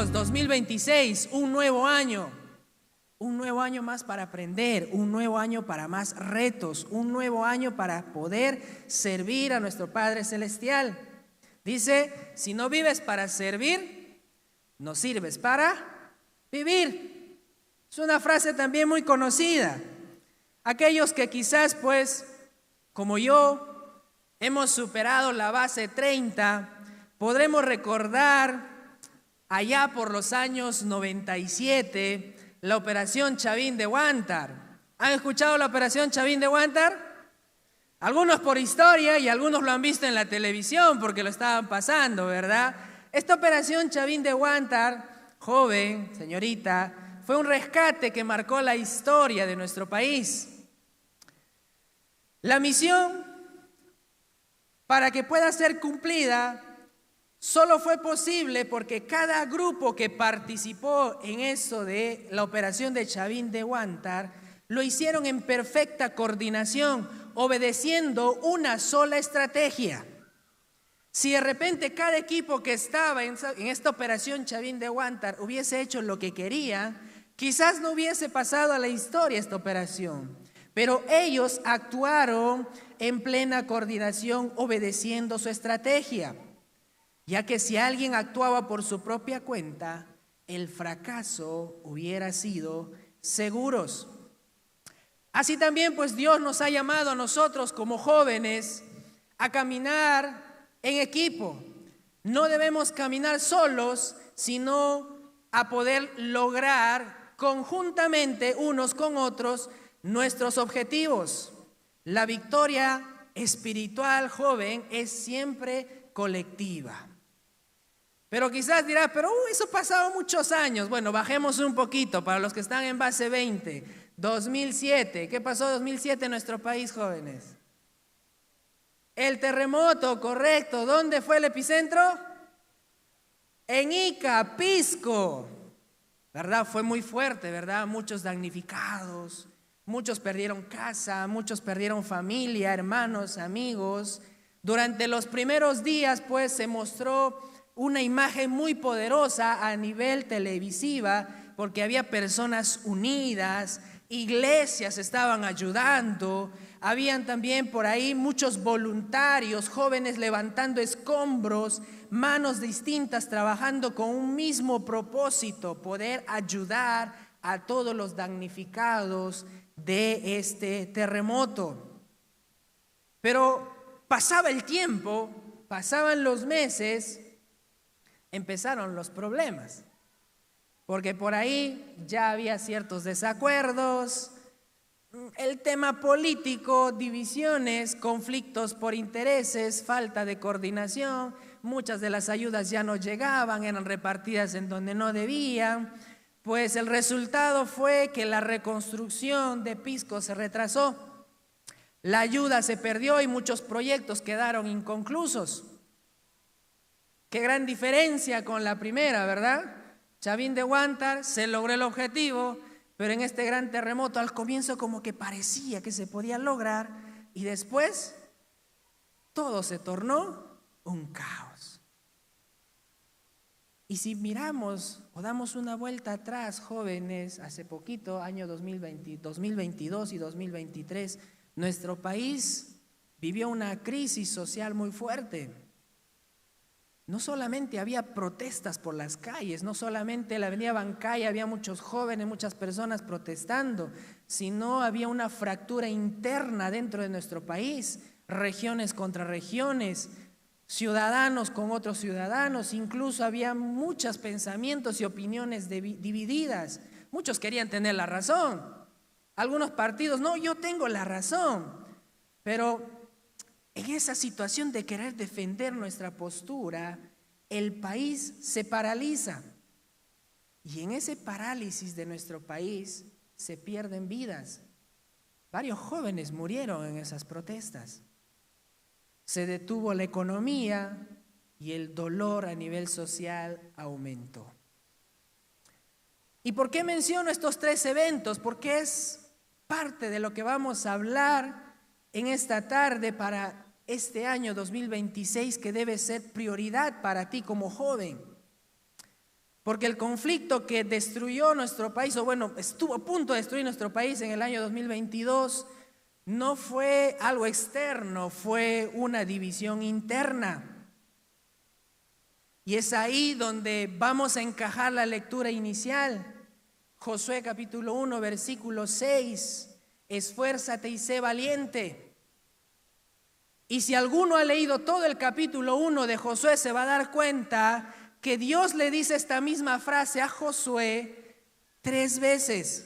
amigos, 2026, un nuevo año más para aprender, un nuevo año para más retos, un nuevo año para poder servir a nuestro Padre Celestial. Dice, si no vives para servir, no sirves para vivir. Es una frase también muy conocida. Aquellos que quizás, pues, como yo, hemos superado la base 30, podremos recordar allá por los años 97, la Operación Chavín de Huántar. ¿Han escuchado la Operación Chavín de Huántar? Algunos por historia y algunos lo han visto en la televisión porque lo estaban pasando, ¿verdad? Esta Operación Chavín de Huántar, joven, señorita, fue un rescate que marcó la historia de nuestro país. La misión, para que pueda ser cumplida, solo fue posible porque cada grupo que participó en eso de la operación de Chavín de Huántar lo hicieron en perfecta coordinación, obedeciendo una sola estrategia. Si de repente cada equipo que estaba en esta operación Chavín de Huántar hubiese hecho lo que quería, quizás no hubiese pasado a la historia esta operación. Pero ellos actuaron en plena coordinación, obedeciendo su estrategia. Ya que si alguien actuaba por su propia cuenta, el fracaso hubiera sido seguros. Así también, pues Dios nos ha llamado a nosotros como jóvenes a caminar en equipo. No debemos caminar solos, sino a poder lograr conjuntamente unos con otros nuestros objetivos. La victoria espiritual, joven, es siempre colectiva. Pero quizás dirá, pero eso ha pasado muchos años. Bueno, bajemos un poquito para los que están en base 20. 2007, ¿qué pasó en 2007 en nuestro país, jóvenes? El terremoto, correcto. ¿Dónde fue el epicentro? En Ica, Pisco. ¿Verdad? Fue muy fuerte, ¿verdad? Muchos damnificados, muchos perdieron casa, muchos perdieron familia, hermanos, amigos. Durante los primeros días, pues, se mostró una imagen muy poderosa a nivel televisiva, porque había personas unidas, iglesias estaban ayudando, habían también por ahí muchos voluntarios, jóvenes levantando escombros, manos distintas trabajando con un mismo propósito, poder ayudar a todos los damnificados de este terremoto. Pero pasaba el tiempo, pasaban los meses, empezaron los problemas, porque por ahí ya había ciertos desacuerdos, el tema político, divisiones, conflictos por intereses, falta de coordinación, muchas de las ayudas ya no llegaban, eran repartidas en donde no debían. Pues el resultado fue que la reconstrucción de Pisco se retrasó, la ayuda se perdió y muchos proyectos quedaron inconclusos. Qué gran diferencia con la primera, ¿verdad? Chavín de Huántar, se logró el objetivo, pero en este gran terremoto al comienzo como que parecía que se podía lograr y después todo se tornó un caos. Y si miramos o damos una vuelta atrás, jóvenes, hace poquito, año 2022 y 2023, nuestro país vivió una crisis social muy fuerte. No solamente había protestas por las calles, no solamente en la avenida Bancay había muchos jóvenes, muchas personas protestando, sino había una fractura interna dentro de nuestro país, regiones contra regiones, ciudadanos con otros ciudadanos, incluso había muchos pensamientos y opiniones divididas. Muchos querían tener la razón, algunos partidos, no, yo tengo la razón, pero en esa situación de querer defender nuestra postura, el país se paraliza. Y en ese parálisis de nuestro país se pierden vidas. Varios jóvenes murieron en esas protestas. Se detuvo la economía y el dolor a nivel social aumentó. ¿Y por qué menciono estos tres eventos? Porque es parte de lo que vamos a hablar en esta tarde para este año 2026, que debe ser prioridad para ti como joven. Porque el conflicto que destruyó nuestro país, o bueno, estuvo a punto de destruir nuestro país en el año 2022, no fue algo externo, fue una división interna. Y es ahí donde vamos a encajar la lectura inicial. Josué capítulo 1, versículo 6. Esfuérzate y sé valiente. Y si alguno ha leído todo el capítulo 1 de Josué, se va a dar cuenta que Dios le dice esta misma frase a Josué 3 veces.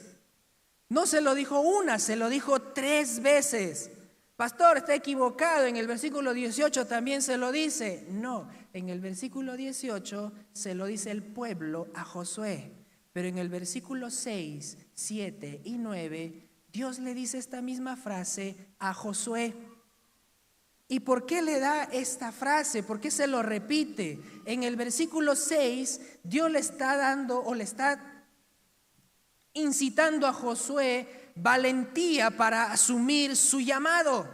No se lo dijo una, se lo dijo 3 veces. Pastor, está equivocado, en el versículo 18 también se lo dice. No, en el versículo 18 se lo dice el pueblo a Josué. Pero en el versículo 6, 7 y 9, Dios le dice esta misma frase a Josué. ¿Y por qué le da esta frase? ¿Por qué se lo repite? En el versículo 6, Dios le está dando o le está incitando a Josué valentía para asumir su llamado.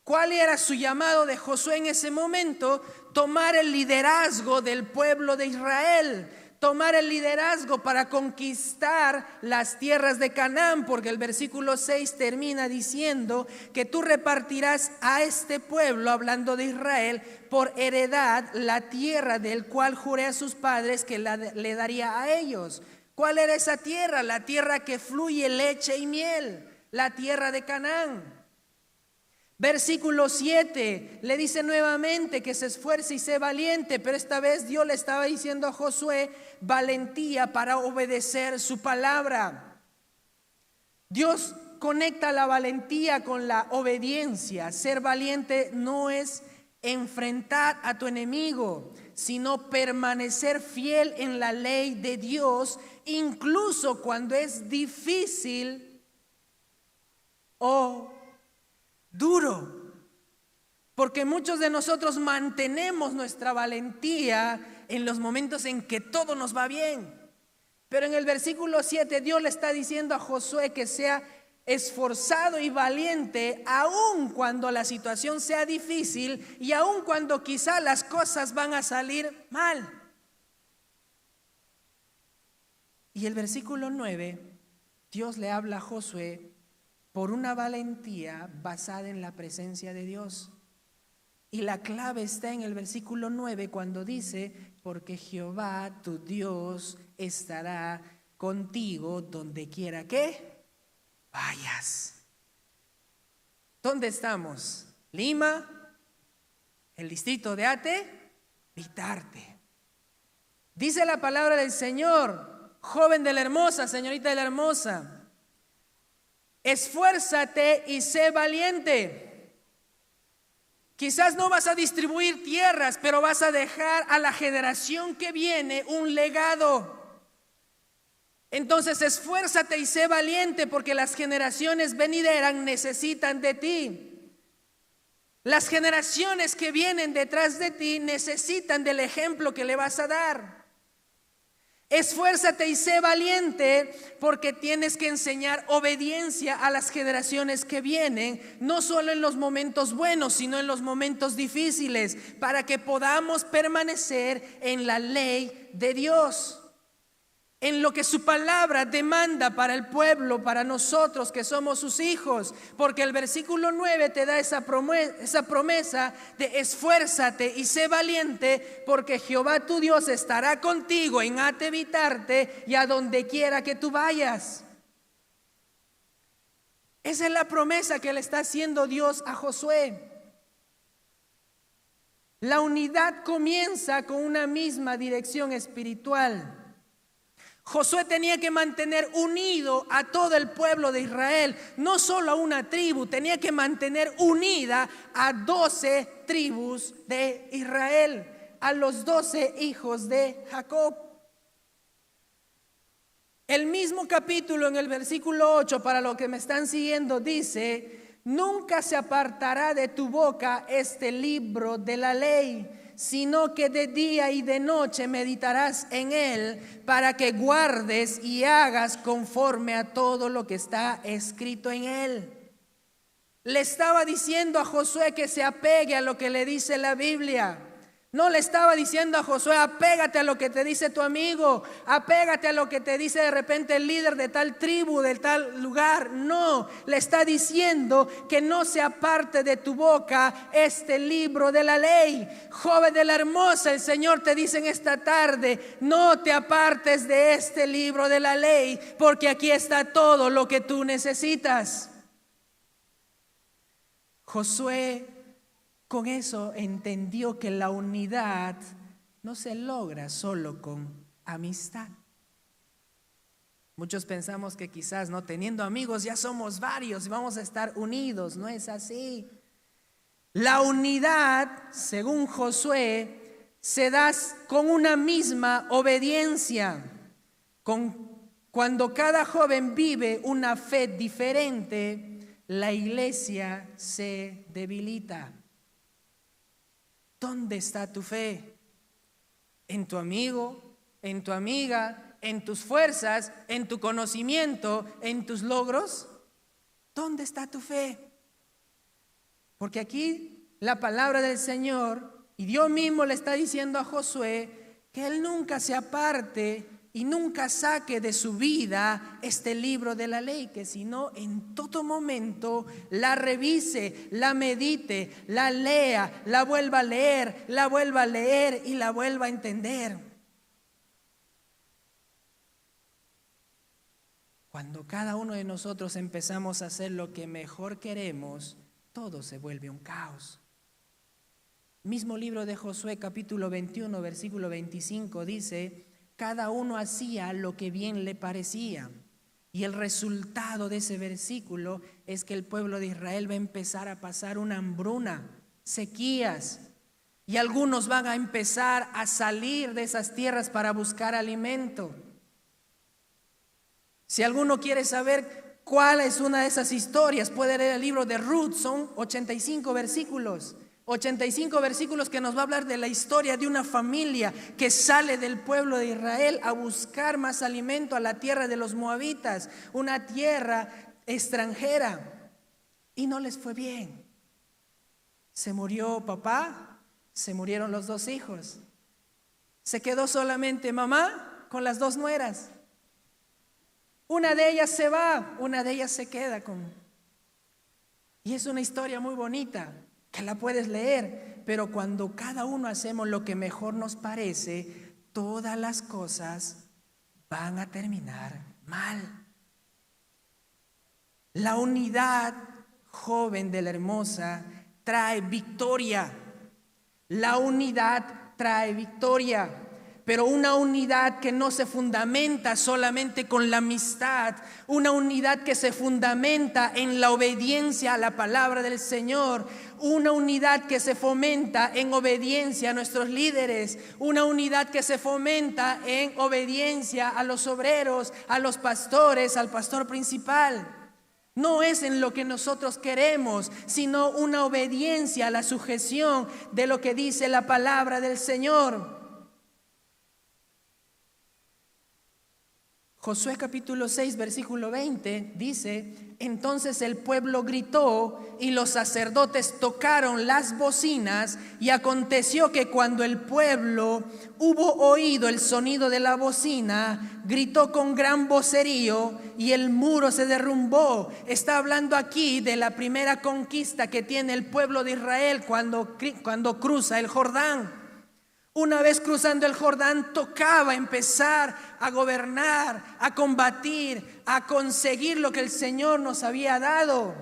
¿Cuál era su llamado de Josué en ese momento? Tomar el liderazgo del pueblo de Israel, tomar el liderazgo para conquistar las tierras de Canaán, porque el versículo 6 termina diciendo que tú repartirás a este pueblo, hablando de Israel, por heredad la tierra del cual juré a sus padres que le daría a ellos. ¿Cuál era esa tierra? La tierra que fluye leche y miel, la tierra de Canaán. Versículo 7 le dice nuevamente que se esfuerce y sea valiente, pero esta vez Dios le estaba diciendo a Josué valentía para obedecer su palabra. Dios conecta la valentía con la obediencia. Ser valiente no es enfrentar a tu enemigo, sino permanecer fiel en la ley de Dios, incluso cuando es difícil o duro. Porque muchos de nosotros mantenemos nuestra valentía en los momentos en que todo nos va bien. Pero en el versículo 7 Dios le está diciendo a Josué que sea esforzado y valiente aun cuando la situación sea difícil y aun cuando quizá las cosas van a salir mal. Y el versículo 9, Dios le habla a Josué por una valentía basada en la presencia de Dios. Y la clave está en el versículo 9 cuando dice, porque Jehová tu Dios estará contigo donde quiera que vayas. ¿Dónde estamos? Lima, el distrito de Ate, Vitarte. Dice la palabra del Señor, joven de la hermosa, señorita de la hermosa, esfuérzate y sé valiente. Quizás no vas a distribuir tierras, pero vas a dejar a la generación que viene un legado. Entonces esfuérzate y sé valiente, porque las generaciones venideras necesitan de ti. Las generaciones que vienen detrás de ti necesitan del ejemplo que le vas a dar. Esfuérzate y sé valiente, porque tienes que enseñar obediencia a las generaciones que vienen, no solo en los momentos buenos, sino en los momentos difíciles, para que podamos permanecer en la ley de Dios, en lo que su palabra demanda para el pueblo, para nosotros que somos sus hijos. Porque el versículo 9 te da esa promesa de esfuérzate y sé valiente, porque Jehová tu Dios estará contigo en Ate Vitarte y a donde quiera que tú vayas. Esa es la promesa que le está haciendo Dios a Josué. La unidad comienza con una misma dirección espiritual. Josué tenía que mantener unido a todo el pueblo de Israel, no solo a una tribu, tenía que mantener unida a 12 tribus de Israel, a los 12 hijos de Jacob. El mismo capítulo en el versículo 8, para los que me están siguiendo, dice: nunca se apartará de tu boca este libro de la ley, sino que de día y de noche meditarás en él, para que guardes y hagas conforme a todo lo que está escrito en él. Le estaba diciendo a Josué que se apegue a lo que le dice la Biblia. No le estaba diciendo a Josué, apégate a lo que te dice tu amigo, apégate a lo que te dice de repente el líder de tal tribu, de tal lugar. No, le está diciendo que no se aparte de tu boca este libro de la ley. Joven de la hermosa, el Señor te dice en esta tarde, no te apartes de este libro de la ley, porque aquí está todo lo que tú necesitas. Josué con eso entendió que la unidad no se logra solo con amistad. Muchos pensamos que quizás no teniendo amigos ya somos varios y vamos a estar unidos. No es así. La unidad, según Josué, se da con una misma obediencia. Cuando cada joven vive una fe diferente, la iglesia se debilita. ¿Dónde está tu fe? ¿En tu amigo? ¿En tu amiga? ¿En tus fuerzas? ¿En tu conocimiento? ¿En tus logros? ¿Dónde está tu fe? Porque aquí la palabra del Señor, y Dios mismo le está diciendo a Josué que él nunca se aparte y nunca saque de su vida este libro de la ley, que sino en todo momento la revise, la medite, la lea, la vuelva a leer y la vuelva a entender. Cuando cada uno de nosotros empezamos a hacer lo que mejor queremos, todo se vuelve un caos. Mismo libro de Josué, capítulo 21, versículo 25, dice: cada uno hacía lo que bien le parecía. Y el resultado de ese versículo es que el pueblo de Israel va a empezar a pasar una hambruna, sequías. Y algunos van a empezar a salir de esas tierras para buscar alimento. Si alguno quiere saber cuál es una de esas historias, puede leer el libro de Ruth, son 85 versículos. 85 versículos que nos va a hablar de la historia de una familia que sale del pueblo de Israel a buscar más alimento a la tierra de los moabitas, una tierra extranjera, y no les fue bien. Se murió papá, se murieron los dos hijos, se quedó solamente mamá con las dos nueras. Una de ellas se va, una de ellas se queda y es una historia muy bonita que la puedes leer, pero cuando cada uno hacemos lo que mejor nos parece, todas las cosas van a terminar mal. La unidad, joven de la hermosa, trae victoria. La unidad trae victoria. Pero una unidad que no se fundamenta solamente con la amistad, una unidad que se fundamenta en la obediencia a la palabra del Señor, una unidad que se fomenta en obediencia a nuestros líderes, una unidad que se fomenta en obediencia a los obreros, a los pastores, al pastor principal. No es en lo que nosotros queremos, sino una obediencia a la sujeción de lo que dice la palabra del Señor. Josué capítulo 6, versículo 20 dice: entonces el pueblo gritó y los sacerdotes tocaron las bocinas, y aconteció que cuando el pueblo hubo oído el sonido de la bocina, gritó con gran vocerío y el muro se derrumbó. Está hablando aquí de la primera conquista que tiene el pueblo de Israel cuando cruza el Jordán. Una vez cruzando el Jordán, tocaba empezar a gobernar, a combatir, a conseguir lo que el Señor nos había dado.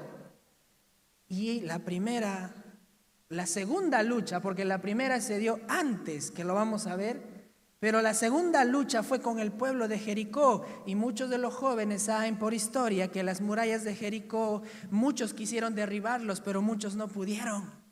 Y la segunda lucha, porque la primera se dio antes, que lo vamos a ver, pero la segunda lucha fue con el pueblo de Jericó. Y muchos de los jóvenes saben por historia que las murallas de Jericó, muchos quisieron derribarlos, pero muchos no pudieron.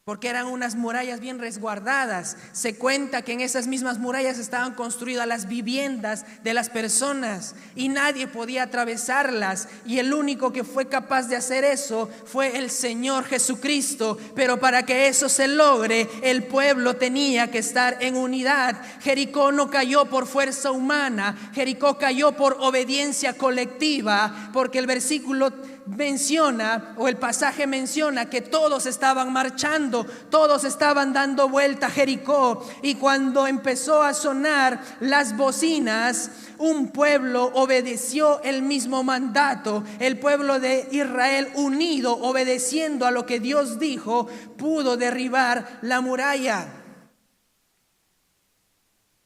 Porque eran unas murallas bien resguardadas. Se cuenta que en esas mismas murallas estaban construidas las viviendas de las personas y nadie podía atravesarlas. Y el único que fue capaz de hacer eso fue el Señor Jesucristo. Pero para que eso se logre, el pueblo tenía que estar en unidad. Jericó no cayó por fuerza humana, Jericó cayó por obediencia colectiva, porque el versículo menciona, o el pasaje menciona, que todos estaban marchando, todos estaban dando vuelta a Jericó, y cuando empezó a sonar las bocinas, un pueblo obedeció el mismo mandato. El pueblo de Israel, unido, obedeciendo a lo que Dios dijo, pudo derribar la muralla.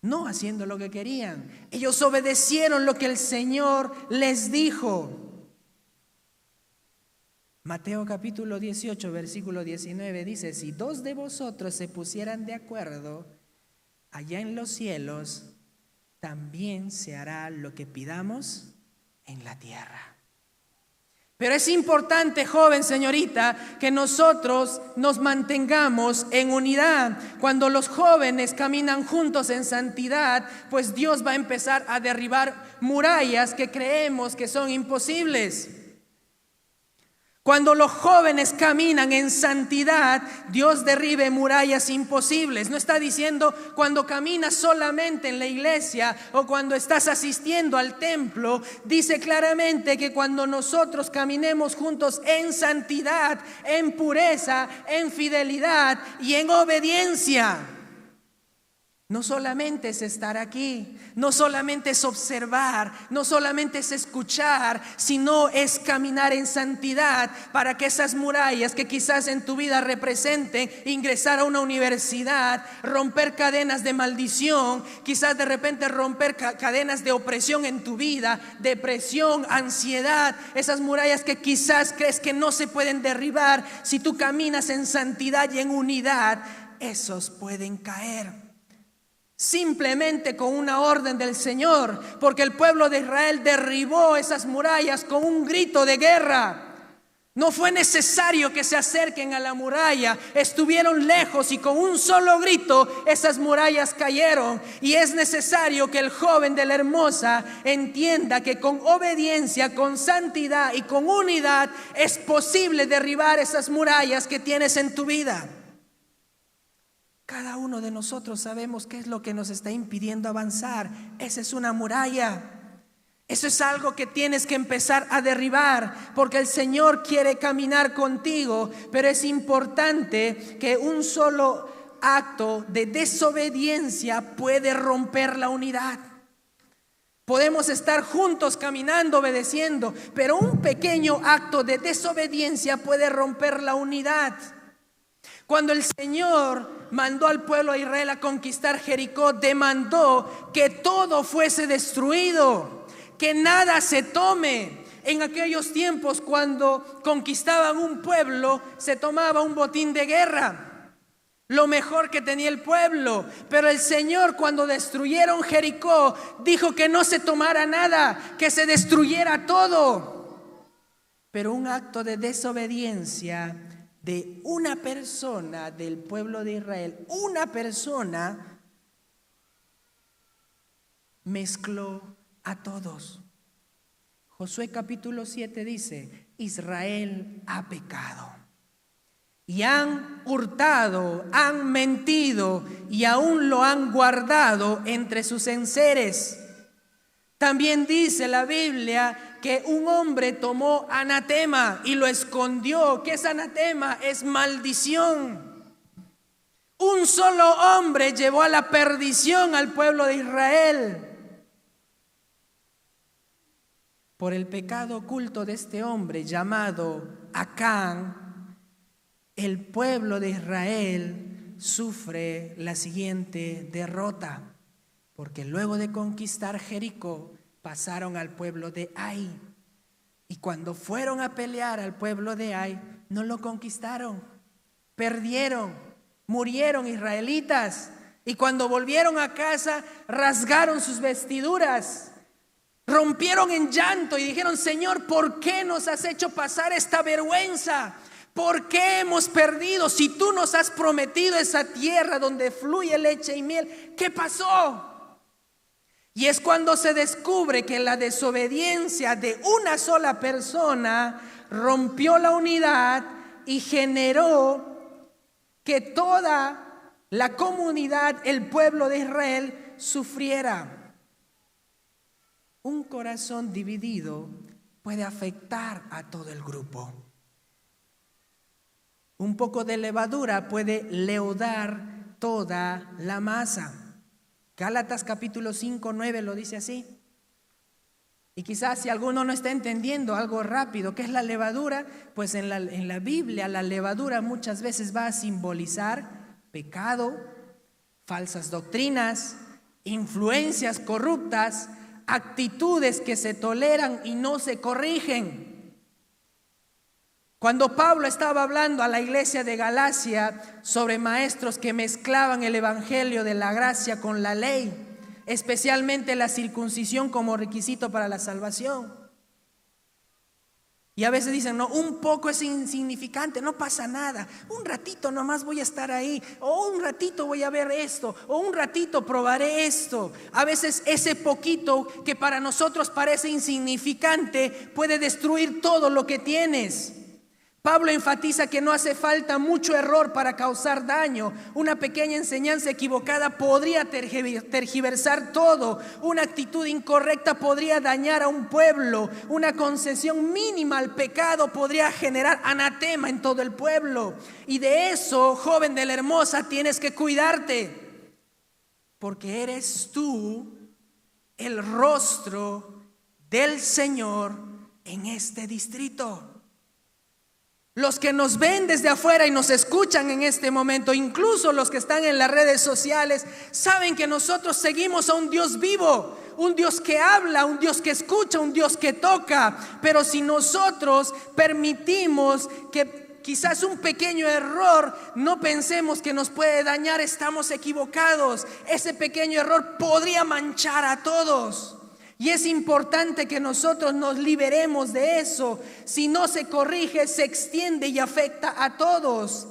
No haciendo lo que querían. Ellos obedecieron lo que el Señor les dijo. Mateo capítulo 18, versículo 19 dice: si dos de vosotros se pusieran de acuerdo allá en los cielos, también se hará lo que pidamos en la tierra. Pero es importante, joven, señorita, que nosotros nos mantengamos en unidad. Cuando los jóvenes caminan juntos en santidad, pues Dios va a empezar a derribar murallas que creemos que son imposibles. Cuando los jóvenes caminan en santidad, Dios derribe murallas imposibles. No está diciendo cuando caminas solamente en la iglesia o cuando estás asistiendo al templo. Dice claramente que cuando nosotros caminemos juntos en santidad, en pureza, en fidelidad y en obediencia, no solamente es estar aquí, no solamente es observar, no solamente es escuchar, sino es caminar en santidad para que esas murallas que quizás en tu vida representen ingresar a una universidad, romper cadenas de maldición, quizás de repente romper cadenas de opresión en tu vida, depresión, ansiedad, esas murallas que quizás crees que no se pueden derribar, si tú caminas en santidad y en unidad, esos pueden caer. Simplemente con una orden del Señor, porque el pueblo de Israel derribó esas murallas con un grito de guerra. No fue necesario que se acerquen a la muralla, estuvieron lejos y con un solo grito esas murallas cayeron. Y es necesario que el joven de la hermosa entienda que con obediencia, con santidad y con unidad es posible derribar esas murallas que tienes en tu vida. Cada uno de nosotros sabemos qué es lo que nos está impidiendo avanzar. Esa es una muralla. Eso es algo que tienes que empezar a derribar, porque el Señor quiere caminar contigo, pero es importante que un solo acto de desobediencia puede romper la unidad. Podemos estar juntos caminando, obedeciendo, pero un pequeño acto de desobediencia puede romper la unidad. Cuando el Señor mandó al pueblo de Israel a conquistar Jericó, demandó que todo fuese destruido, que nada se tome. En aquellos tiempos, cuando conquistaban un pueblo, se tomaba un botín de guerra, lo mejor que tenía el pueblo. Pero el Señor, cuando destruyeron Jericó, dijo que no se tomara nada, que se destruyera todo. Pero un acto de desobediencia de una persona del pueblo de Israel, una persona, mezcló a todos. Josué capítulo 7 dice: Israel ha pecado y han hurtado, han mentido y aún lo han guardado entre sus enseres. También dice la Biblia que un hombre tomó anatema y lo escondió. ¿Qué es anatema? Es maldición. Un solo hombre llevó a la perdición al pueblo de Israel. Por el pecado oculto de este hombre llamado Acán, el pueblo de Israel sufre la siguiente derrota. Porque luego de conquistar Jericó, pasaron al pueblo de Ai. Y cuando fueron a pelear al pueblo de Ai, no lo conquistaron. Perdieron, murieron israelitas. Y cuando volvieron a casa, rasgaron sus vestiduras. Rompieron en llanto y dijeron: Señor, ¿por qué nos has hecho pasar esta vergüenza? ¿Por qué hemos perdido? Si tú nos has prometido esa tierra donde fluye leche y miel, ¿qué pasó? Y es cuando se descubre que la desobediencia de una sola persona rompió la unidad y generó que toda la comunidad, el pueblo de Israel, sufriera. Un corazón dividido puede afectar a todo el grupo. Un poco de levadura puede leudar toda la masa. Gálatas capítulo 5, 9 lo dice así. Y quizás si alguno no está entendiendo algo rápido, ¿qué es la levadura? Pues en la Biblia la levadura muchas veces va a simbolizar pecado, falsas doctrinas, influencias corruptas, actitudes que se toleran y no se corrigen. Cuando Pablo estaba hablando a la iglesia de Galacia sobre maestros que mezclaban el evangelio de la gracia con la ley, especialmente la circuncisión como requisito para la salvación. Y a veces dicen, no, un poco es insignificante, no pasa nada. Un ratito nomás voy a estar ahí, o un ratito voy a ver esto, o un ratito probaré esto. A veces ese poquito que para nosotros parece insignificante puede destruir todo lo que tienes. Pablo enfatiza que no hace falta mucho error para causar daño. Una pequeña enseñanza equivocada podría tergiversar todo. Una actitud incorrecta podría dañar a un pueblo. Una concesión mínima al pecado podría generar anatema en todo el pueblo. Y de eso, joven de la hermosa, tienes que cuidarte. Porque eres tú el rostro del Señor en este distrito. Los que nos ven desde afuera y nos escuchan en este momento, incluso los que están en las redes sociales, saben que nosotros seguimos a un Dios vivo, un Dios que habla, un Dios que escucha, un Dios que toca. Pero si nosotros permitimos que quizás un pequeño error, no pensemos que nos puede dañar, estamos equivocados. Ese pequeño error podría manchar a todos. Y es importante que nosotros nos liberemos de eso. Si no se corrige, se extiende y afecta a todos.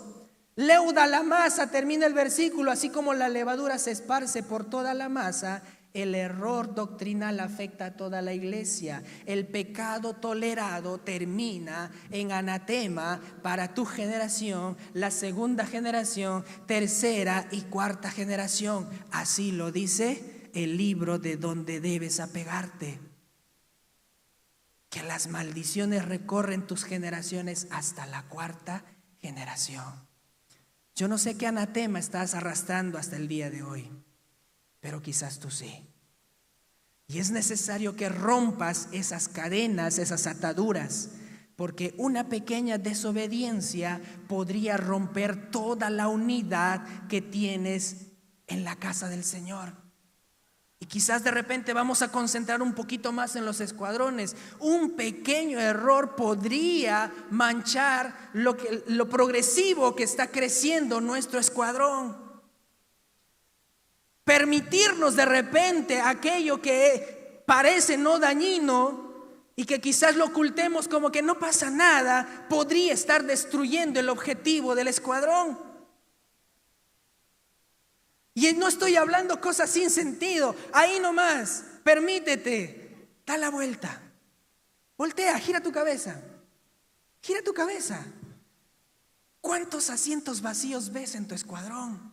Leuda la masa, termina el versículo, así como la levadura se esparce por toda la masa, el error doctrinal afecta a toda la iglesia. El pecado tolerado termina en anatema para tu generación, la segunda generación, tercera y cuarta generación. Así lo dice el libro de donde debes apegarte. Que las maldiciones recorren tus generaciones hasta la cuarta generación. Yo no sé qué anatema estás arrastrando hasta el día de hoy, pero quizás tú sí. Y es necesario que rompas esas cadenas, esas ataduras, porque una pequeña desobediencia podría romper toda la unidad que tienes en la casa del Señor. Y quizás de repente vamos a concentrar un poquito más en los escuadrones. Un pequeño error podría manchar lo progresivo que está creciendo nuestro escuadrón. Permitirnos de repente aquello que parece no dañino y que quizás lo ocultemos como que no pasa nada, podría estar destruyendo el objetivo del escuadrón. Y no estoy hablando cosas sin sentido. Ahí nomás, permítete, da la vuelta. Voltea, gira tu cabeza. Gira tu cabeza. ¿Cuántos asientos vacíos ves en tu escuadrón?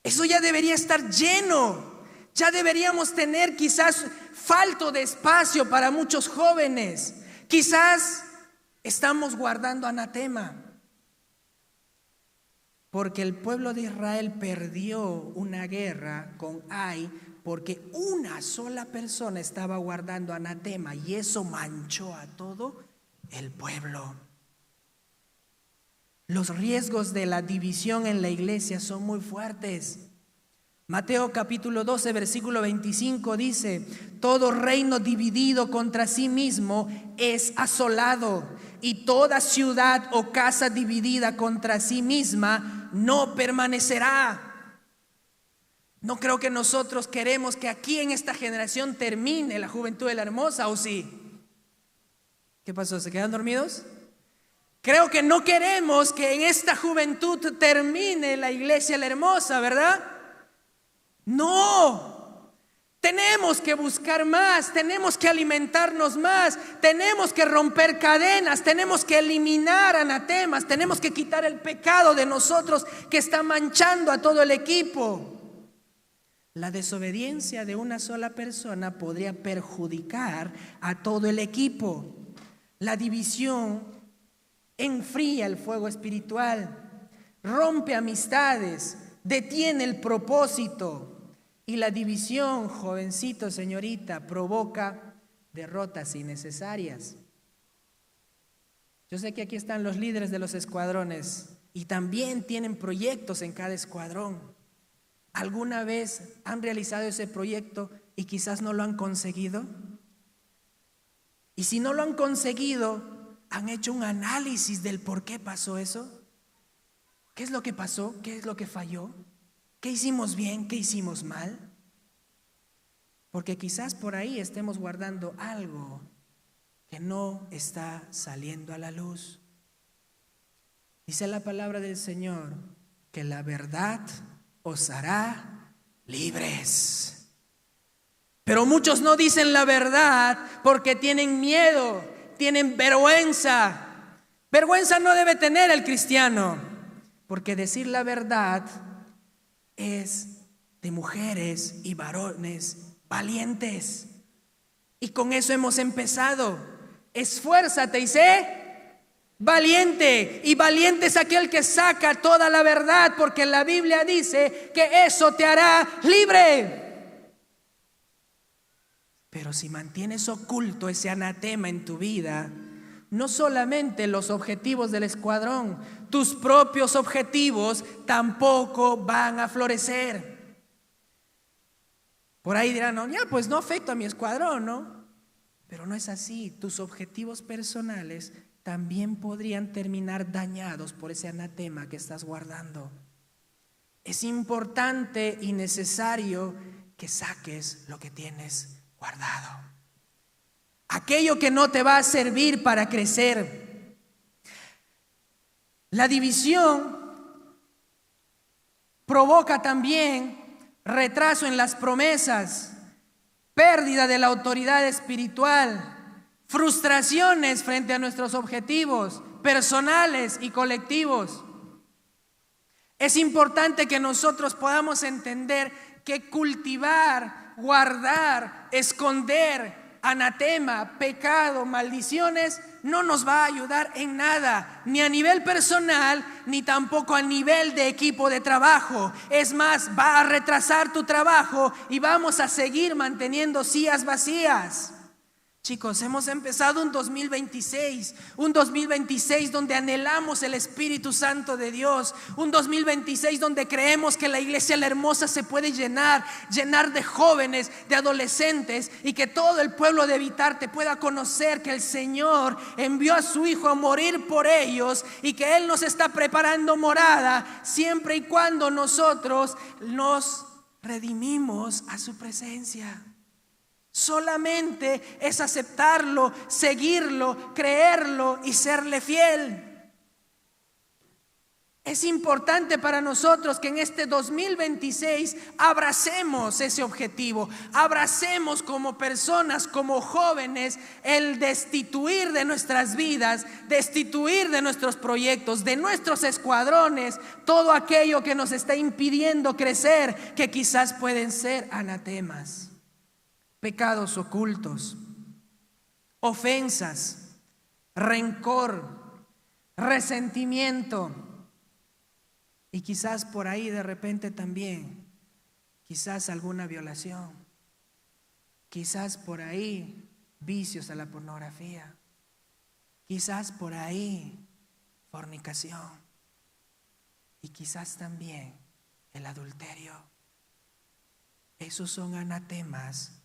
Eso ya debería estar lleno. Ya deberíamos tener quizás falto de espacio para muchos jóvenes. Quizás estamos guardando anatema. Porque el pueblo de Israel perdió una guerra con Ai porque una sola persona estaba guardando anatema y eso manchó a todo el pueblo. Los riesgos de la división en la iglesia son muy fuertes. Mateo capítulo 12 versículo 25 dice: todo reino dividido contra sí mismo es asolado, y toda ciudad o casa dividida contra sí misma no permanecerá. No creo que nosotros queremos que aquí en esta generación termine la juventud de la hermosa, ¿o sí? ¿Qué pasó? ¿Se quedan dormidos? Creo que no queremos que en esta juventud termine la iglesia la hermosa, ¿verdad? No, tenemos que buscar más, tenemos que alimentarnos más, tenemos que romper cadenas, tenemos que eliminar anatemas, tenemos que quitar el pecado de nosotros que está manchando a todo el equipo. La desobediencia de una sola persona podría perjudicar a todo el equipo. La división enfría el fuego espiritual, rompe amistades, detiene el propósito. Y la división, jovencito, señorita, provoca derrotas innecesarias. Yo sé que aquí están los líderes de los escuadrones y también tienen proyectos en cada escuadrón. ¿Alguna vez han realizado ese proyecto y quizás no lo han conseguido? Y si no lo han conseguido, ¿han hecho un análisis del por qué pasó eso? ¿Qué es lo que pasó? ¿Qué es lo que falló? ¿Qué hicimos bien? ¿Qué hicimos mal? Porque quizás por ahí estemos guardando algo que no está saliendo a la luz. Dice la palabra del Señor que la verdad os hará libres. Pero muchos no dicen la verdad porque tienen miedo, tienen vergüenza. Vergüenza no debe tener el cristiano, porque decir la verdad es de mujeres y varones valientes. Y con eso hemos empezado. Esfuérzate y sé valiente, y valiente es aquel que saca toda la verdad, porque la Biblia dice que eso te hará libre. Pero si mantienes oculto ese anatema en tu vida, no solamente los objetivos del escuadrón, tus propios objetivos tampoco van a florecer. Por ahí dirán, no, ya pues no afecta a mi escuadrón, ¿no? Pero no es así. Tus objetivos personales también podrían terminar dañados por ese anatema que estás guardando. Es importante y necesario que saques lo que tienes guardado. Aquello que no te va a servir para crecer. La división provoca también retraso en las promesas, pérdida de la autoridad espiritual, frustraciones frente a nuestros objetivos personales y colectivos. Es importante que nosotros podamos entender que cultivar, guardar, esconder anatema, pecado, maldiciones no nos va a ayudar en nada, ni a nivel personal, ni tampoco a nivel de equipo de trabajo. Es más, va a retrasar tu trabajo y vamos a seguir manteniendo sillas vacías. Chicos, hemos empezado un 2026 donde anhelamos el Espíritu Santo de Dios, un 2026 donde creemos que la iglesia La Hermosa se puede llenar de jóvenes, de adolescentes, y que todo el pueblo de Vitarte pueda conocer que el Señor envió a su Hijo a morir por ellos y que Él nos está preparando morada siempre y cuando nosotros nos redimimos a su presencia. Solamente es aceptarlo, seguirlo, creerlo y serle fiel. Es importante para nosotros que en este 2026 abracemos ese objetivo, abracemos como personas, como jóvenes, el destituir de nuestras vidas, destituir de nuestros proyectos, de nuestros escuadrones, todo aquello que nos está impidiendo crecer, que quizás pueden ser anatemas. Pecados ocultos, ofensas, rencor, resentimiento y quizás por ahí de repente también, quizás alguna violación, quizás por ahí vicios a la pornografía, quizás por ahí fornicación y quizás también el adulterio. Esos son anatemas,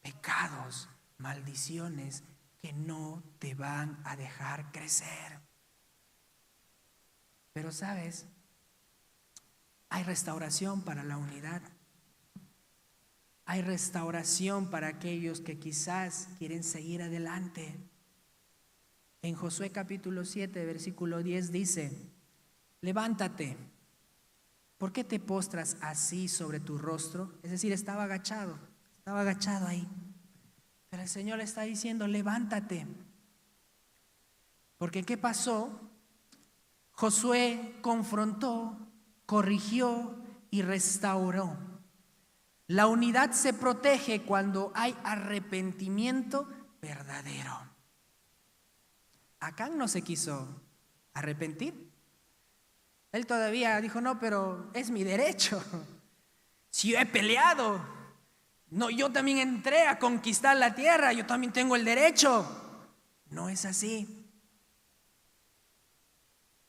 pecados, maldiciones que no te van a dejar crecer. Pero sabes, hay restauración para la unidad. Hay restauración para aquellos que quizás quieren seguir adelante. En Josué capítulo 7, versículo 10 dice: levántate, ¿por qué te postras así sobre tu rostro? Es decir, estaba agachado ahí. Pero el Señor le está diciendo: levántate. Porque ¿qué pasó? Josué confrontó, corrigió y restauró. La unidad se protege cuando hay arrepentimiento verdadero. Acán no se quiso arrepentir. Él todavía dijo, no, pero es mi derecho. Si yo he peleado, no, yo también entré a conquistar la tierra, yo también tengo el derecho. No es así.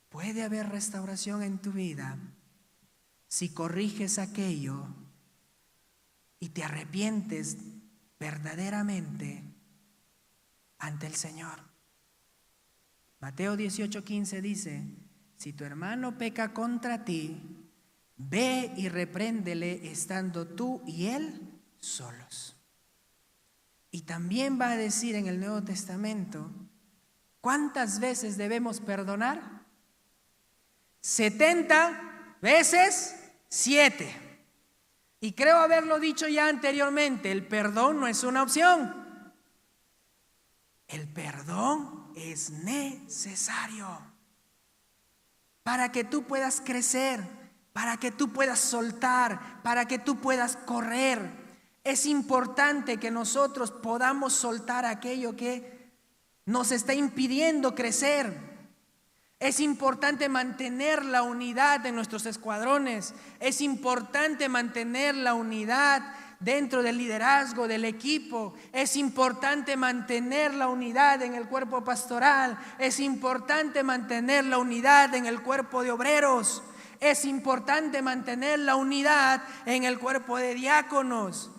Puede haber restauración en tu vida si corriges aquello y te arrepientes verdaderamente ante el Señor. Mateo 18:15 dice, si tu hermano peca contra ti, ve y repréndele estando tú y él solos. Y también va a decir en el Nuevo Testamento, ¿cuántas veces debemos perdonar? 70 veces 7. Y creo haberlo dicho ya anteriormente, el perdón no es una opción. El perdón es necesario para que tú puedas crecer, para que tú puedas soltar, para que tú puedas correr. Es importante que nosotros podamos soltar aquello que nos está impidiendo crecer. Es importante mantener la unidad de nuestros escuadrones. Es importante mantener la unidad dentro del liderazgo del equipo. Es importante mantener la unidad en el cuerpo pastoral. Es importante mantener la unidad en el cuerpo de obreros. Es importante mantener la unidad en el cuerpo de diáconos.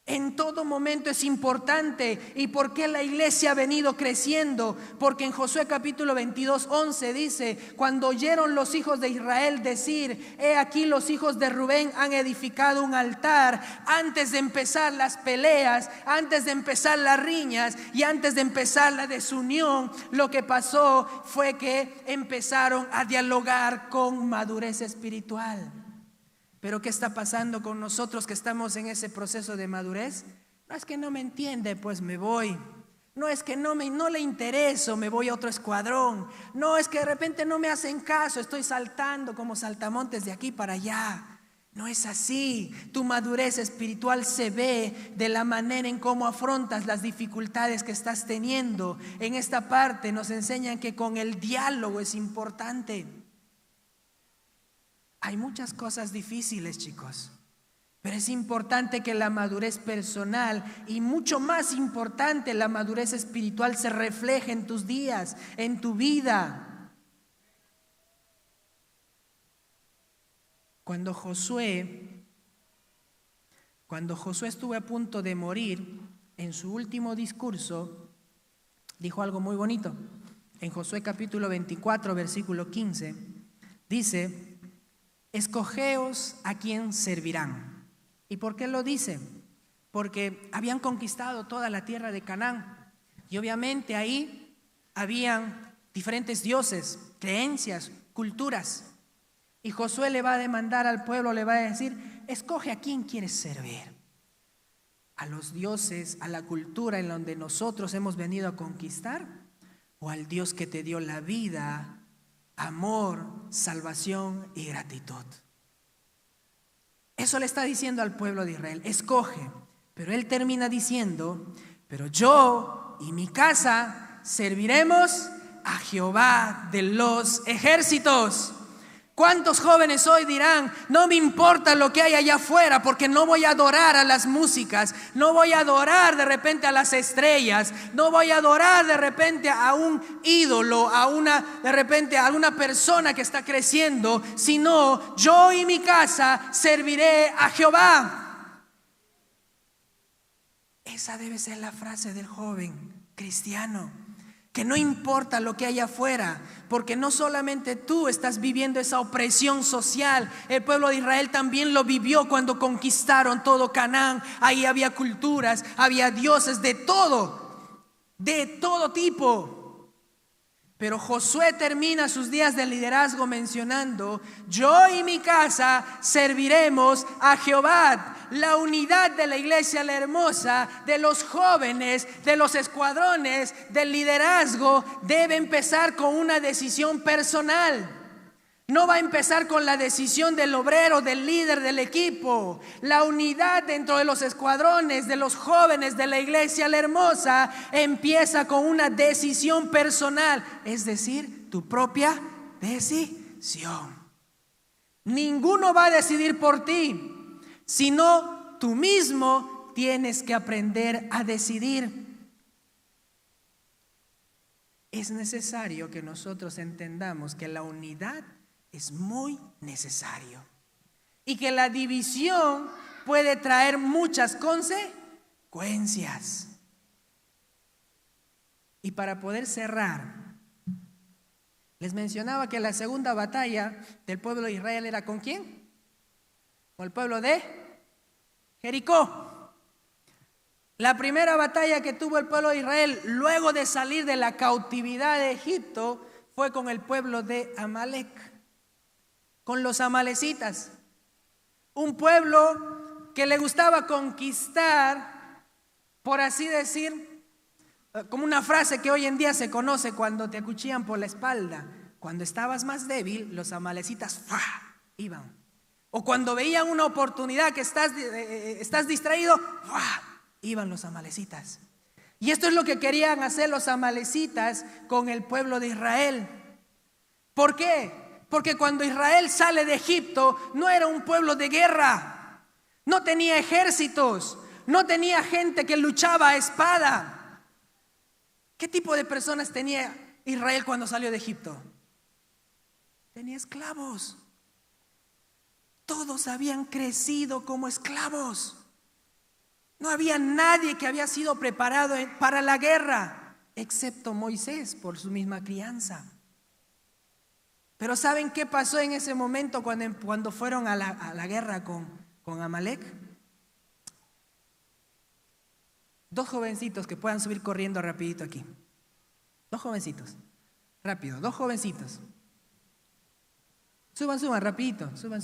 En todo momento es importante. ¿Y por qué la iglesia ha venido creciendo? Porque en Josué capítulo 22:11 dice, cuando oyeron los hijos de Israel decir, he aquí los hijos de Rubén han edificado un altar, antes de empezar las peleas, antes de empezar las riñas y antes de empezar la desunión, lo que pasó fue que empezaron a dialogar con madurez espiritual. Pero ¿qué está pasando con nosotros que estamos en ese proceso de madurez? No es que no me entiende, pues me voy. No es que no le intereso, me voy a otro escuadrón. No es que de repente no me hacen caso, estoy saltando como saltamontes de aquí para allá. No es así. Tu madurez espiritual se ve de la manera en cómo afrontas las dificultades que estás teniendo. En esta parte nos enseñan que con el diálogo es importante. Hay muchas cosas difíciles, chicos, pero es importante que la madurez personal y mucho más importante la madurez espiritual se refleje en tus días, en tu vida. Cuando Josué estuvo a punto de morir, en su último discurso dijo algo muy bonito. En Josué capítulo 24, versículo 15, dice: escogeos a quien servirán. ¿Y por qué lo dice? Porque habían conquistado toda la tierra de Canaán y obviamente ahí habían diferentes dioses, creencias, culturas. Y Josué le va a demandar al pueblo, le va a decir, escoge a quién quieres servir. ¿A los dioses, a la cultura en donde nosotros hemos venido a conquistar? ¿O al Dios que te dio la vida, amor, salvación y gratitud? Eso le está diciendo al pueblo de Israel, escoge. Pero él termina diciendo, pero yo y mi casa serviremos a Jehová de los ejércitos. ¿Cuántos jóvenes hoy dirán, no me importa lo que hay allá afuera, porque no voy a adorar a las músicas, no voy a adorar de repente a las estrellas, no voy a adorar de repente a un ídolo, de repente a una persona que está creciendo, sino yo y mi casa serviré a Jehová? Esa debe ser la frase del joven cristiano. Que no importa lo que hay afuera, porque no solamente tú estás viviendo esa opresión social. El pueblo de Israel también lo vivió cuando conquistaron todo Canaán. Ahí había culturas, había dioses de todo tipo. Pero Josué termina sus días de liderazgo mencionando, yo y mi casa serviremos a Jehová. La unidad de la iglesia La Hermosa, de los jóvenes, de los escuadrones, del liderazgo, debe empezar con una decisión personal. No va a empezar con la decisión del obrero, del líder, del equipo. La unidad dentro de los escuadrones, de los jóvenes de la iglesia La Hermosa, empieza con una decisión personal, es decir, tu propia decisión. Ninguno va a decidir por ti, sino tú mismo tienes que aprender a decidir. Es necesario que nosotros entendamos que la unidad es muy necesario y que la división puede traer muchas consecuencias. Y para poder cerrar, les mencionaba que la segunda batalla del pueblo de Israel era ¿con quién? Con el pueblo de Jericó. La primera batalla que tuvo el pueblo de Israel luego de salir de la cautividad de Egipto fue con el pueblo de Amalec, con los amalecitas, un pueblo que le gustaba conquistar, por así decir, como una frase que hoy en día se conoce cuando te acuchillan por la espalda. Cuando estabas más débil, los amalecitas iban. O cuando veían una oportunidad que estás distraído, iban los amalecitas. Y esto es lo que querían hacer los amalecitas con el pueblo de Israel. ¿Por qué? Porque cuando Israel sale de Egipto no era un pueblo de guerra, no tenía ejércitos, no tenía gente que luchaba a espada. ¿Qué tipo de personas tenía Israel cuando salió de Egipto? Tenía esclavos. Todos habían crecido como esclavos. No había nadie que había sido preparado para la guerra, excepto Moisés por su misma crianza. Pero ¿saben qué pasó en ese momento cuando fueron a la guerra con Amalec? Dos jovencitos que puedan subir corriendo rapidito aquí. Dos jovencitos. Rápido, dos jovencitos. Suban, rapidito, suban.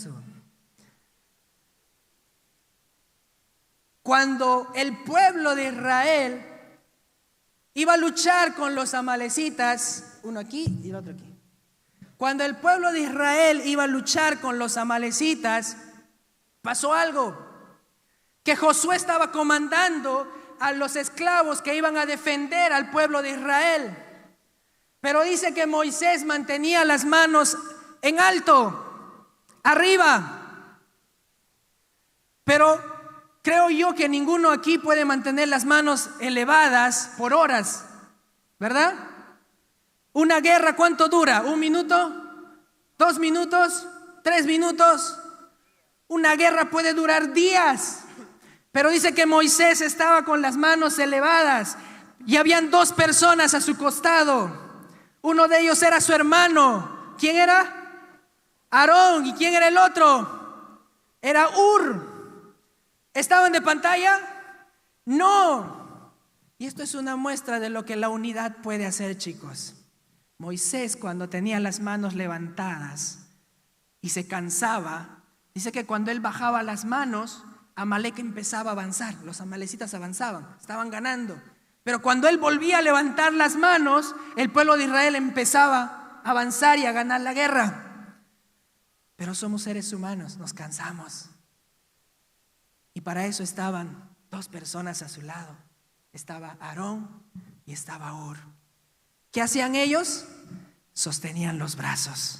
Cuando el pueblo de Israel iba a luchar con los amalecitas, uno aquí y el otro aquí. Cuando el pueblo de Israel iba a luchar con los amalecitas, pasó algo. Que Josué estaba comandando a los esclavos que iban a defender al pueblo de Israel. Pero dice que Moisés mantenía las manos en alto, arriba. Pero creo yo que ninguno aquí puede mantener las manos elevadas por horas, ¿verdad? Una guerra, ¿cuánto dura? ¿1 minuto? ¿2 minutos? ¿3 minutos? Una guerra puede durar días. Pero dice que Moisés estaba con las manos elevadas y habían 2 personas a su costado. Uno de ellos era su hermano. ¿Quién era? Aarón. ¿Y quién era el otro? Era Hur. ¿Estaban de pantalla? No. Y esto es una muestra de lo que la unidad puede hacer, chicos. Moisés, cuando tenía las manos levantadas y se cansaba, dice que cuando él bajaba las manos, Amalec empezaba a avanzar. Los amalecitas avanzaban, estaban ganando. Pero cuando él volvía a levantar las manos, el pueblo de Israel empezaba a avanzar y a ganar la guerra. Pero somos seres humanos, nos cansamos. Y para eso estaban 2 personas a su lado. Estaba Aarón y estaba Hur. ¿Qué hacían ellos? Sostenían los brazos.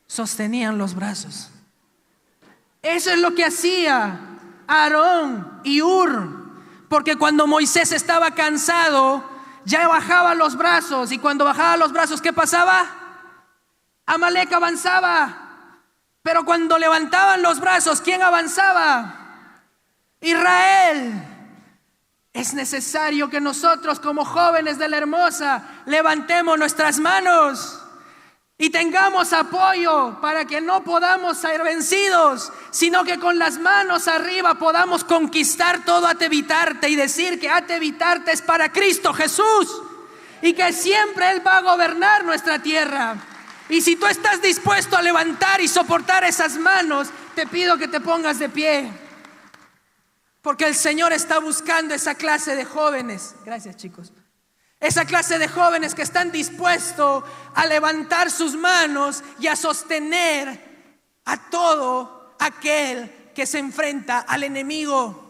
Sostenían los brazos. Eso es lo que hacía Aarón y Hur. Porque cuando Moisés estaba cansado, ya bajaba los brazos. Y cuando bajaba los brazos, ¿qué pasaba? Amalec avanzaba. Pero cuando levantaban los brazos, ¿quién avanzaba? Israel. Es necesario que nosotros como jóvenes de La Hermosa levantemos nuestras manos y tengamos apoyo para que no podamos ser vencidos, sino que con las manos arriba podamos conquistar todo Atevitarte y decir que Atevitarte es para Cristo Jesús y que siempre Él va a gobernar nuestra tierra. Y si tú estás dispuesto a levantar y soportar esas manos, te pido que te pongas de pie. Porque el Señor está buscando esa clase de jóvenes. Gracias, chicos. Esa clase de jóvenes que están dispuestos a levantar sus manos y a sostener a todo aquel que se enfrenta al enemigo.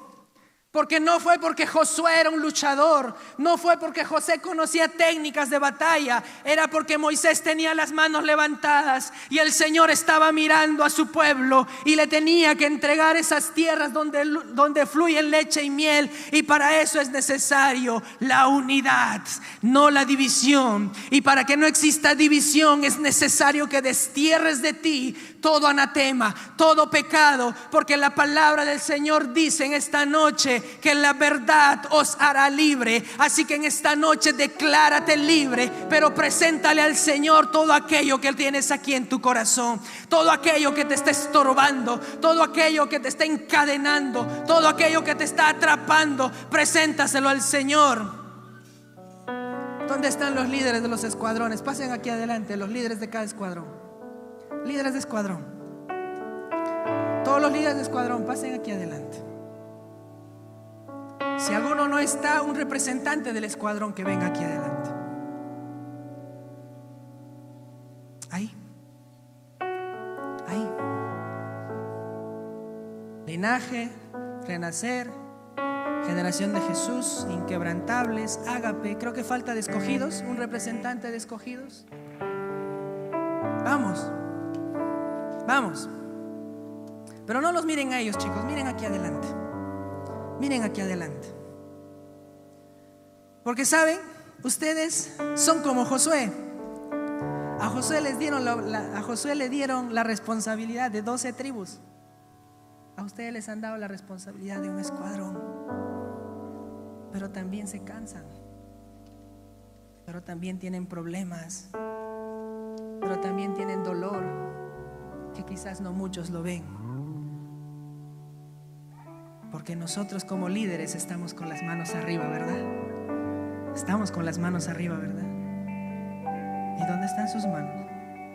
Porque no fue porque Josué era un luchador, no fue porque José conocía técnicas de batalla, era porque Moisés tenía las manos levantadas y el Señor estaba mirando a su pueblo y le tenía que entregar esas tierras donde fluyen leche y miel, y para eso es necesario la unidad, no la división. Y para que no exista división es necesario que destierres de ti todo anatema, todo pecado, porque la palabra del Señor dice en esta noche que la verdad os hará libre. Así que en esta noche declárate libre, pero preséntale al Señor todo aquello que tienes aquí en tu corazón, todo aquello que te está estorbando, todo aquello que te está encadenando, todo aquello que te está atrapando. Preséntaselo al Señor. ¿Dónde están los líderes de los escuadrones? Pasen aquí adelante, los líderes de cada escuadrón. Líderes de escuadrón. Todos los líderes de escuadrón, pasen aquí adelante. Si alguno no está, un representante del escuadrón que venga aquí adelante. Ahí. Linaje, renacer, generación de Jesús, inquebrantables, ágape. Creo que falta de escogidos, un representante de escogidos. Vamos. Pero no los miren a ellos, chicos, miren aquí adelante. Miren aquí adelante. Porque saben, ustedes son como Josué. A Josué le dieron la responsabilidad de 12 tribus. A ustedes les han dado la responsabilidad de un escuadrón. Pero también se cansan. Pero también tienen problemas. Pero también tienen dolor, que quizás no muchos lo ven. Porque nosotros como líderes estamos con las manos arriba, ¿verdad? Estamos con las manos arriba, ¿verdad? ¿Y dónde están sus manos?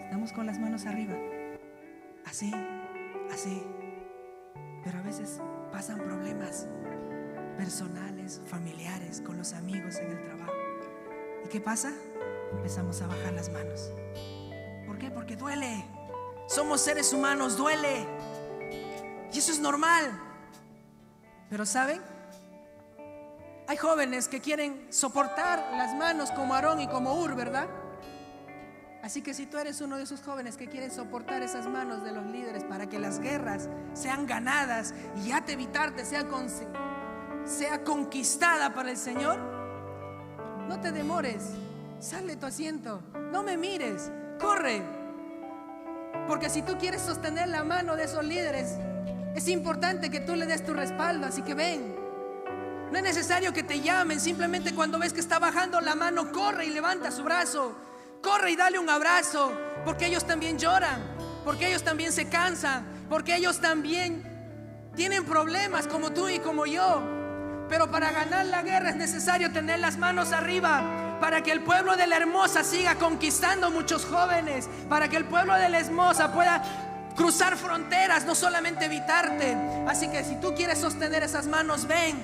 Estamos con las manos arriba. Así. Pero a veces pasan problemas personales, familiares, con los amigos en el trabajo. ¿Y qué pasa? Empezamos a bajar las manos. ¿Por qué? Porque duele. Somos seres humanos, duele. Y eso es normal. Pero ¿saben? Hay jóvenes que quieren soportar las manos como Aarón y como Hur, ¿verdad? Así que si tú eres uno de esos jóvenes que quieren soportar esas manos de los líderes para que las guerras sean ganadas y ya te evitarte sea conquistada para el Señor, no te demores, sal de tu asiento, no me mires, corre. Porque si tú quieres sostener la mano de esos líderes, es importante que tú le des tu respaldo. Así que ven. No es necesario que te llamen. Simplemente cuando ves que está bajando la mano, corre y levanta su brazo. Corre y dale un abrazo. Porque ellos también lloran. Porque ellos también se cansan. Porque ellos también tienen problemas como tú y como yo. Pero para ganar la guerra es necesario tener las manos arriba. Para que el pueblo de la Hermosa siga conquistando muchos jóvenes. Para que el pueblo de la Hermosa pueda cruzar fronteras, no solamente evitarte. Así que si tú quieres sostener esas manos, ven,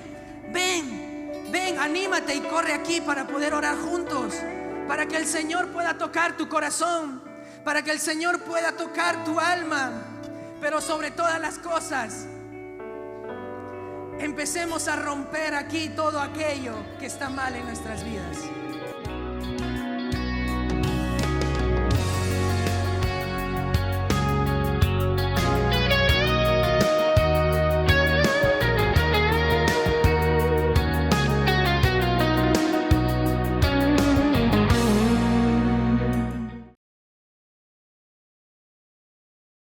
anímate y corre aquí para poder orar juntos. Para que el Señor pueda tocar tu corazón. Para que el Señor pueda tocar tu alma. Pero sobre todas las cosas, empecemos a romper aquí todo aquello que está mal en nuestras vidas.